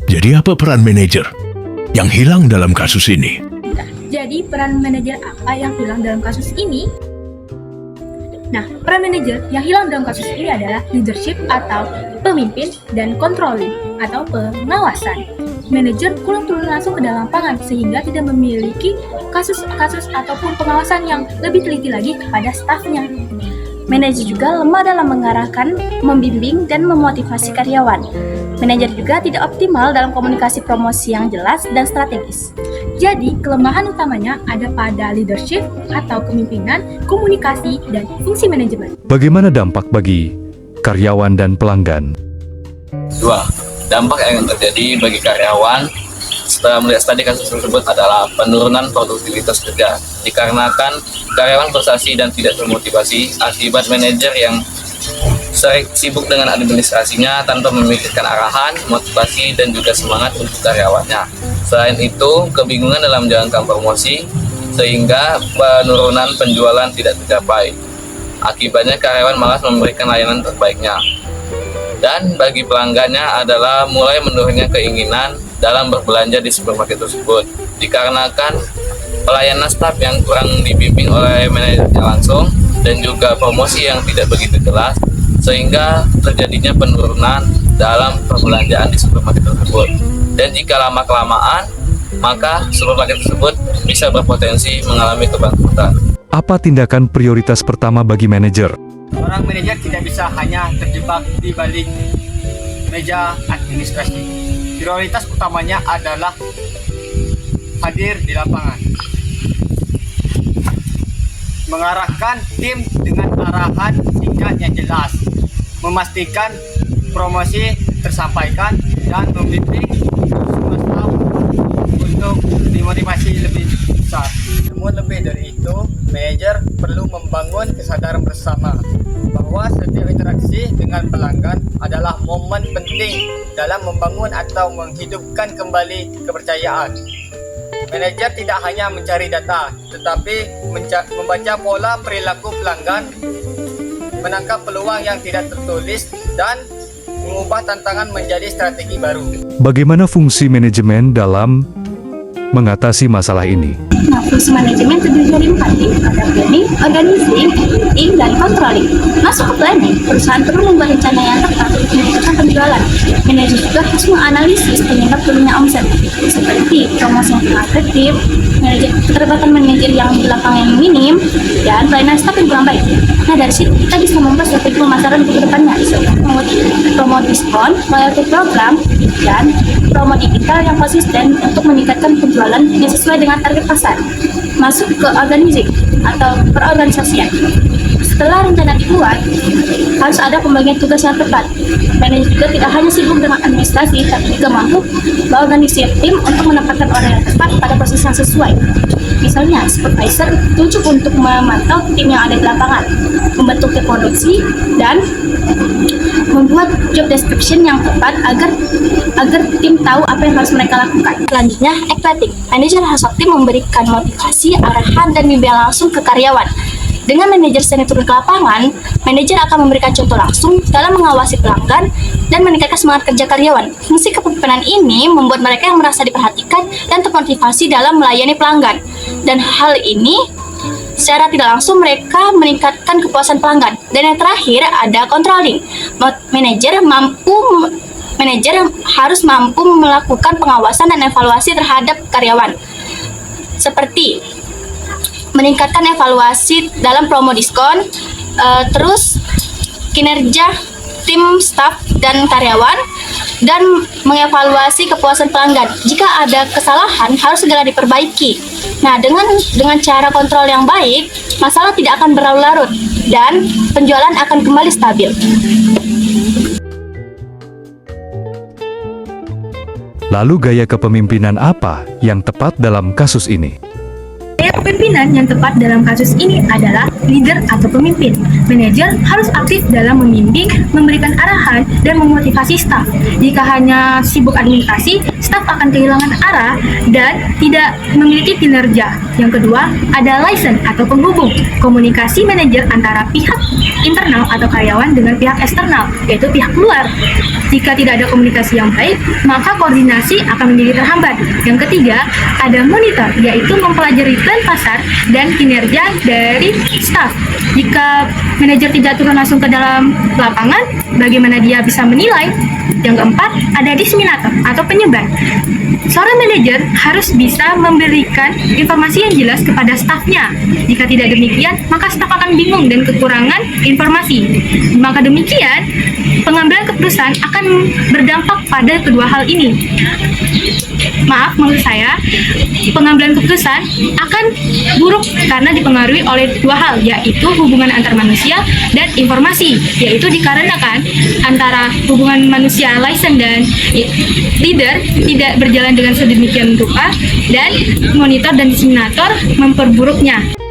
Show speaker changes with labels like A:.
A: Jadi apa peran manajer yang hilang dalam kasus ini?
B: Jadi peran manajer apa yang hilang dalam kasus ini? Nah, peran manajer yang hilang dalam kasus ini adalah leadership atau pemimpin dan controlling atau pengawasan. Manajer kurang turun langsung ke dalam lapangan sehingga tidak memiliki kasus-kasus ataupun pengawasan yang lebih teliti lagi kepada stafnya.
C: Manajer juga lemah dalam mengarahkan, membimbing, dan memotivasi karyawan. Manajer juga tidak optimal dalam komunikasi promosi yang jelas dan strategis.
B: Jadi, kelemahan utamanya ada pada leadership atau kepemimpinan, komunikasi, dan fungsi manajemen.
D: Bagaimana dampak bagi karyawan dan pelanggan?
E: 2. Dampak yang terjadi bagi karyawan setelah melihat studi kasus tersebut adalah penurunan produktivitas kerja, dikarenakan karyawan frustasi dan tidak termotivasi akibat manajer yang sering sibuk dengan administrasinya tanpa memikirkan arahan, motivasi, dan juga semangat untuk karyawannya. Selain itu, kebingungan dalam menjalankan promosi sehingga penurunan penjualan tidak tercapai. Akibatnya karyawan malas memberikan layanan terbaiknya. Dan bagi pelanggannya adalah mulai menurunnya keinginan dalam berbelanja di supermarket tersebut, dikarenakan pelayanan staf yang kurang dibimbing oleh manajernya langsung dan juga promosi yang tidak begitu jelas, sehingga terjadinya penurunan dalam perbelanjaan di supermarket tersebut. Dan jika lama-kelamaan, maka supermarket tersebut bisa berpotensi mengalami kebangkrutan.
D: Apa tindakan prioritas pertama bagi manajer?
F: Seorang manajer tidak bisa hanya terjebak di balik meja administrasi. Prioritas utamanya adalah hadir di lapangan, mengarahkan tim dengan arahan singkat yang jelas, memastikan promosi tersampaikan, dan membimbing semua staf untuk dimotivasi lebih besar. Namun lebih dari itu, manajer perlu membangun kesadaran bersama bahwa setiap interaksi dengan pelanggan adalah momen penting dalam membangun atau menghidupkan kembali kepercayaan. Manajer tidak hanya mencari data, tetapi membaca pola perilaku pelanggan, menangkap peluang yang tidak tertulis, dan mengubah tantangan menjadi strategi baru.
D: Bagaimana fungsi manajemen dalam mengatasi masalah ini?
C: Nah, fungsi manajemen terdiri dari 4 tim, ada planning, organizing, editing, dan controlling. Masuk ke planning, perusahaan perlu membuat rencana yang tepat untuk meningkatkan penjualan. Manajer juga harus menganalisis penyebab turunnya omset, seperti promosi yang kurang efektif, keterlibatan manajer yang di lapangan yang minim, dan pelayanan staf yang kurang baik. Nah, dari situ kita bisa membuat strategi pemasaran untuk kedepannya, seperti promo diskon, loyalty program, dan promo digital yang konsisten untuk meningkatkan penjualan yang sesuai dengan target pasar. Masuk ke organizing atau perorganisasian. Setelah rencana dibuat, harus ada pembagian tugas yang tepat. Manajer juga tidak hanya sibuk dengan administrasi, tapi juga mampu mengorganisir tim untuk menempatkan orang yang tepat pada proses yang sesuai. Misalnya, supervisor ditunjuk untuk memantau tim yang ada di lapangan, membentuk tim produksi, dan membuat job description yang tepat agar tim tahu apa yang harus mereka lakukan. Selanjutnya, equating. Manajer harus aktif memberikan motivasi, arahan, dan bimbingan langsung ke karyawan. Dengan manajer sering turun ke lapangan, manajer akan memberikan contoh langsung dalam mengawasi pelanggan dan meningkatkan semangat kerja karyawan. Fungsi kepemimpinan ini membuat mereka yang merasa diperhatikan dan termotivasi dalam melayani pelanggan. Dan hal ini secara tidak langsung mereka meningkatkan kepuasan pelanggan. Dan yang terakhir ada controlling. Manajer harus mampu melakukan pengawasan dan evaluasi terhadap karyawan, seperti meningkatkan evaluasi dalam promo diskon, terus kinerja tim staf dan karyawan, dan mengevaluasi kepuasan pelanggan. Jika ada kesalahan, harus segera diperbaiki. Nah, dengan cara kontrol yang baik, masalah tidak akan berlarut-larut dan penjualan akan kembali stabil.
D: Lalu gaya kepemimpinan apa yang tepat dalam kasus ini?
B: Gaya kepemimpinan yang tepat dalam kasus ini adalah leader atau pemimpin. Manajer harus aktif dalam membimbing, memberikan arahan, dan memotivasi staf. Jika hanya sibuk administrasi, staf akan kehilangan arah dan tidak memiliki kinerja. Yang kedua, ada liaison atau penghubung, komunikasi manajer antara pihak internal atau karyawan dengan pihak eksternal, yaitu pihak luar. Jika tidak ada komunikasi yang baik, maka koordinasi akan menjadi terhambat. Yang ketiga, ada monitor, yaitu mempelajari tren pasar dan kinerja dari staf. Jika manajer tidak turun langsung ke dalam lapangan, bagaimana dia bisa menilai? Yang keempat, ada diseminator atau penyebar. Seorang manajer harus bisa memberikan informasi yang jelas kepada stafnya. Jika tidak demikian, maka staf akan bingung dan kekurangan informasi. Maka demikian, pengambilan keputusan akan berdampak pada kedua hal ini. Maaf, menurut saya, pengambilan keputusan akan buruk karena dipengaruhi oleh dua hal, yaitu hubungan antar manusia dan informasi, yaitu dikarenakan antara hubungan manusia liaison dan leader tidak berjalan dengan sedemikian rupa dan monitor dan diseminator memperburuknya.